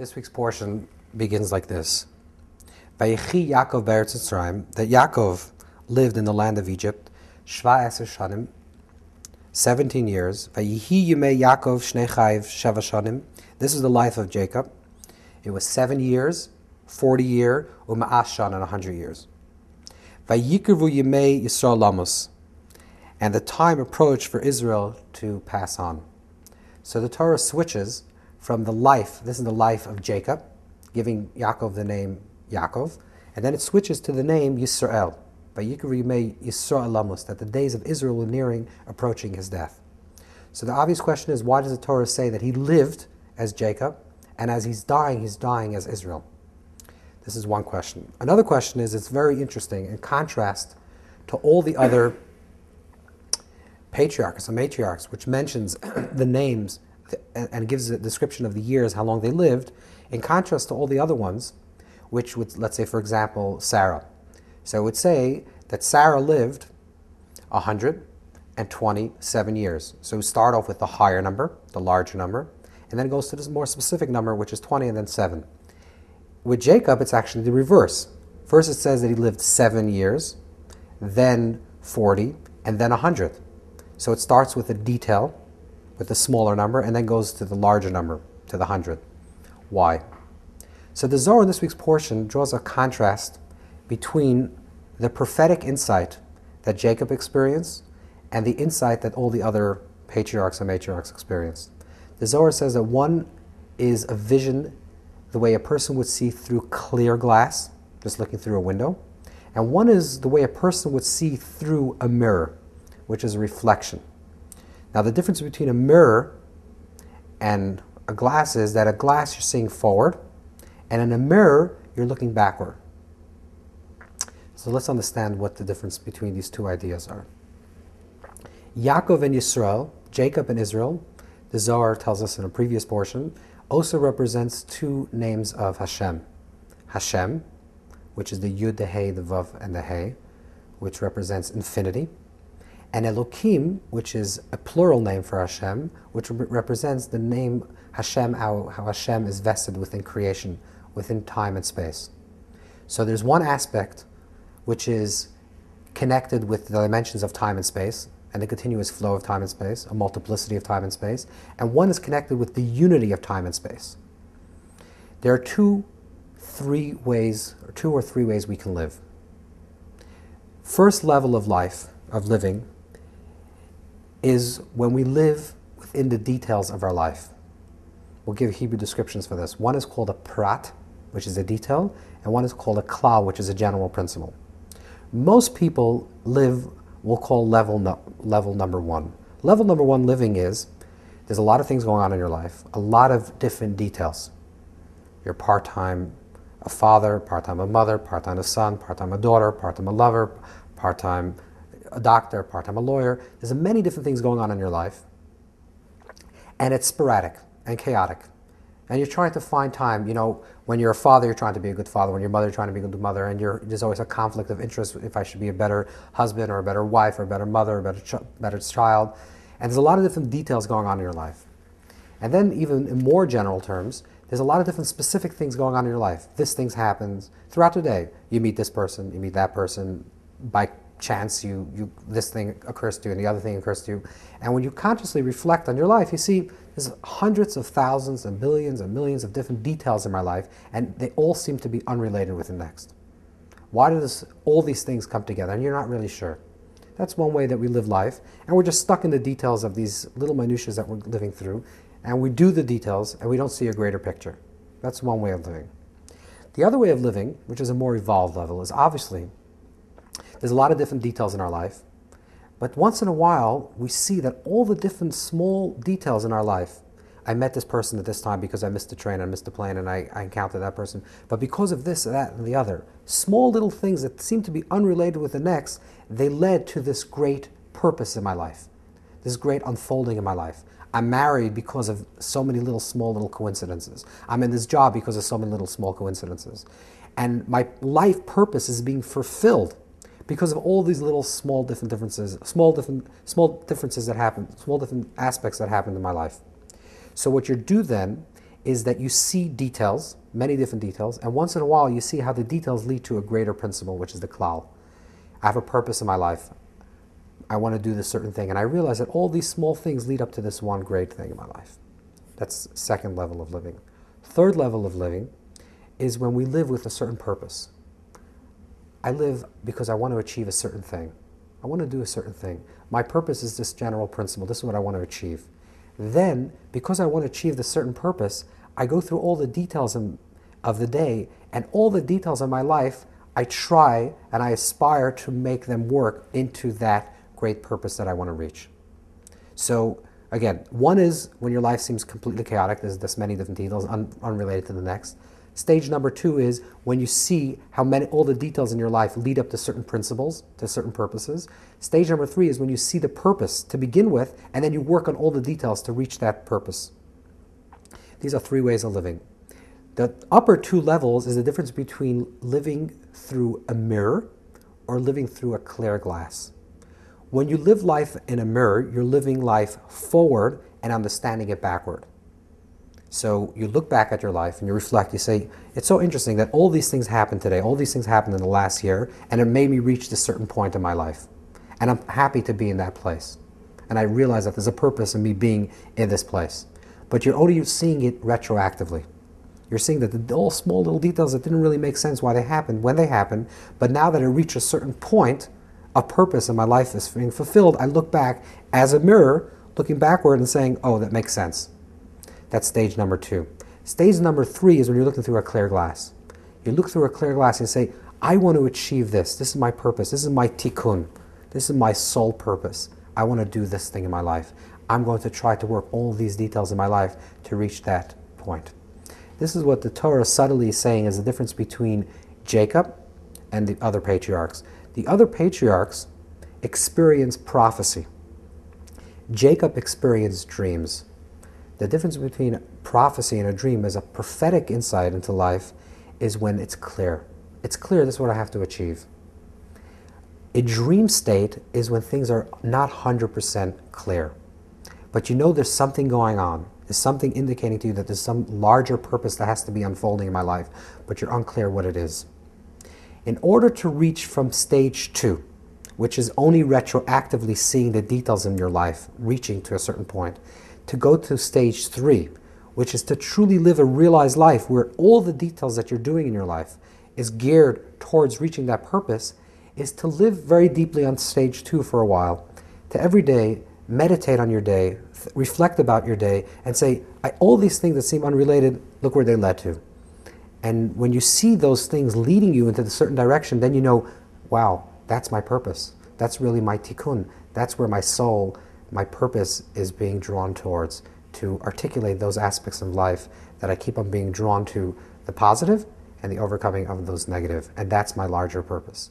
This week's portion begins like this. Vayechi Yaakov be'eretz Mitzrayim, that Yaakov lived in the land of Egypt, Shva Eser Shanim, 17 years. Vayehi Yemei Yaakov Shnei Chayv Sheva Shanim. This is the life of Jacob. It was 7 years, 40 year, Uma'as Shan, and 100 years. Vayikirvu Yemei Yisrael Lamos. And the time approached for Israel to pass on. So the Torah switches from the life, this is the life of Jacob, giving Yaakov the name Yaakov, and then it switches to the name Yisrael, Vayikirvu Yemei Yisrael Lamos, that the days of Israel were approaching his death. So the obvious question is, why does the Torah say that he lived as Jacob, and as he's dying as Israel? This is one question. Another question is, it's very interesting in contrast to all the other patriarchs and matriarchs, which mentions the names and gives a description of the years, how long they lived, in contrast to all the other ones, which would, let's say, for example, Sarah. So it would say that Sarah lived 127 years. So we start off with the higher number, the larger number, and then it goes to this more specific number, which is 20 and then 7. With Jacob, it's actually the reverse. First it says that he lived 7 years, then 40, and then 100. So it starts with a detail, with the smaller number, and then goes to the larger number, to the 100. Why? So the Zohar in this week's portion draws a contrast between the prophetic insight that Jacob experienced and the insight that all the other patriarchs and matriarchs experienced. The Zohar says that one is a vision the way a person would see through clear glass, just looking through a window, and one is the way a person would see through a mirror, which is a reflection. Now the difference between a mirror and a glass is that a glass you're seeing forward, and in a mirror you're looking backward. So let's understand what the difference between these two ideas are. Yaakov and Yisrael, Jacob and Israel, the Zohar tells us in a previous portion, also represents two names of Hashem. Hashem, which is the Yud, the Hey, the Vav, and the Hey, which represents infinity. And Elokim, which is a plural name for Hashem, which represents the name Hashem, how Hashem is vested within creation, within time and space. So there's one aspect which is connected with the dimensions of time and space, and the continuous flow of time and space, a multiplicity of time and space, and one is connected with the unity of time and space. There are two or three ways we can live. First level of life, of living, is when we live within the details of our life. We'll give Hebrew descriptions for this. One is called a prat, which is a detail, and one is called a klal, which is a general principle. Most people live, we'll call level number one. Level number one living is, there's a lot of things going on in your life, a lot of different details. You're part-time a father, part-time a mother, part-time a son, part-time a daughter, part-time a lover, part-time a doctor, part-time a lawyer. There's many different things going on in your life. And it's sporadic and chaotic. And you're trying to find time, when you're a father, you're trying to be a good father. When you're a mother, you're trying to be a good mother. And there's always a conflict of interest if I should be a better husband or a better wife or a better mother or a better child. And there's a lot of different details going on in your life. And then even in more general terms, there's a lot of different specific things going on in your life. This thing happens throughout the day. You meet this person, you meet that person, by chance this thing occurs to you and the other thing occurs to you. And when you consciously reflect on your life, you see there's hundreds of thousands and billions and millions of different details in my life, and they all seem to be unrelated with the next. Why do all these things come together? And you're not really sure. That's one way that we live life, and we're just stuck in the details of these little minutiae that we're living through, and we do the details and we don't see a greater picture. That's one way of living. The other way of living, which is a more evolved level, is obviously there's a lot of different details in our life, but once in a while we see that all the different small details in our life, I met this person at this time because I missed the train, I missed the plane, and I encountered that person, but because of this, that, and the other, small little things that seem to be unrelated with the next, they led to this great purpose in my life, this great unfolding in my life. I'm married because of so many small little coincidences. I'm in this job because of so many little small coincidences. And my life purpose is being fulfilled because of all these little small different different aspects that happen in my life. So what you do then is that you see details, many different details, and once in a while you see how the details lead to a greater principle, which is the klal. I have a purpose in my life. I want to do this certain thing, and I realize that all these small things lead up to this one great thing in my life. That's second level of living. Third level of living is when we live with a certain purpose. I live because I want to achieve a certain thing. I want to do a certain thing. My purpose is this general principle. This is what I want to achieve. Then, because I want to achieve this certain purpose, I go through all the details of the day, and all the details of my life, I try and I aspire to make them work into that great purpose that I want to reach. So, again, one is when your life seems completely chaotic. There's this many different details unrelated to the next. Stage number 2 is when you see how all the details in your life lead up to certain principles, to certain purposes. Stage number 3 is when you see the purpose to begin with, and then you work on all the details to reach that purpose. These are 3 ways of living. The upper 2 levels is the difference between living through a mirror or living through a clear glass. When you live life in a mirror, you're living life forward and understanding it backward. So you look back at your life and you reflect, you say, it's so interesting that all these things happened today, all these things happened in the last year, and it made me reach this certain point in my life. And I'm happy to be in that place. And I realize that there's a purpose in me being in this place. But you're only seeing it retroactively. You're seeing that the all small little details that didn't really make sense why they happened, when they happened, but now that I reach a certain point, a purpose in my life is being fulfilled, I look back as a mirror, looking backward and saying, oh, that makes sense. That's stage number 2. Stage number 3 is when you're looking through a clear glass. You look through a clear glass and say, I want to achieve this. This is my purpose. This is my tikkun. This is my sole purpose. I want to do this thing in my life. I'm going to try to work all these details in my life to reach that point. This is what the Torah subtly is saying is the difference between Jacob and the other patriarchs. The other patriarchs experienced prophecy. Jacob experienced dreams. The difference between prophecy and a dream is a prophetic insight into life is when it's clear. It's clear this is what I have to achieve. A dream state is when things are not 100% clear. But you know there's something going on. There's something indicating to you that there's some larger purpose that has to be unfolding in my life, but you're unclear what it is. In order to reach from stage 2, which is only retroactively seeing the details in your life, reaching to a certain point, to go to stage 3, which is to truly live a realized life where all the details that you're doing in your life is geared towards reaching that purpose, is to live very deeply on stage 2 for a while, to every day meditate on your day, reflect about your day, and say, all these things that seem unrelated, look where they led to. And when you see those things leading you into a certain direction, then you know, wow, that's my purpose. That's really my tikkun. That's where my soul, my purpose is being drawn towards, to articulate those aspects of life that I keep on being drawn to, the positive and the overcoming of those negative. And that's my larger purpose.